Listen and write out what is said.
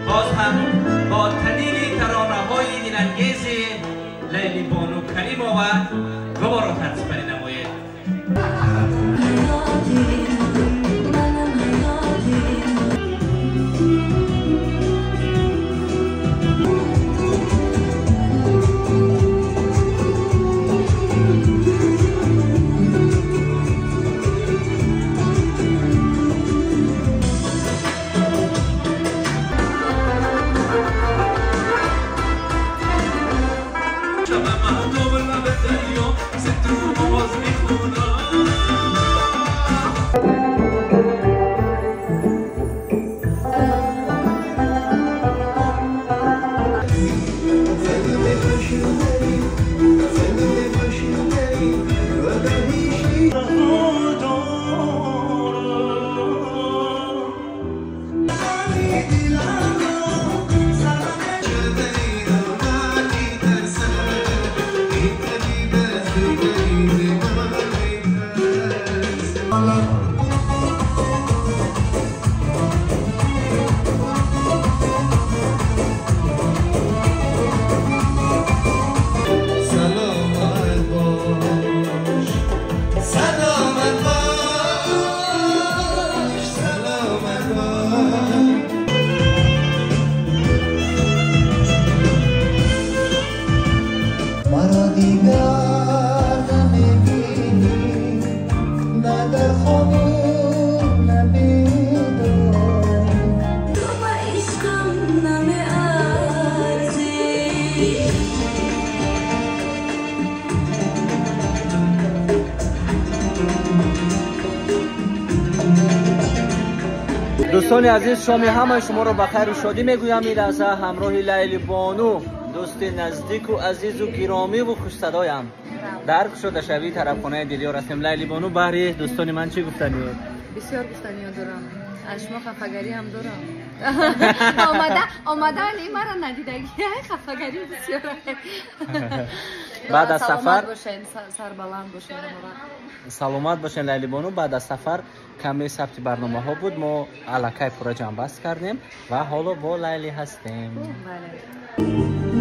باز هم با تدیل ترانه‌های دلانگیز لیلی بانو کریمова دوباره تسپری نماید. دوستان عزیز، شام همه شما رو بخیر و شادی میگویم. این لحظه همراه لیلی بانو، دوست نزدیک و عزیز و گرامی و خوش صدایم، درک شده شوی طرف خانه دیلیار هستیم. لیلی بانو، برای دوستان من چی گفتنی؟ بسیار گفتنی دارم، اشما خفگری هم دارم. آمده ولی مرا ندیدگی خفگری بسیاره. بعد از سفر سلامت باشین، سربلند باشین. سلامت باشین لیلی بانو. بعد از سفر کمی ثبت برنامه ها بود، ما الکی پورا جنبست کردیم و حالا با لیلی هستیم. بله.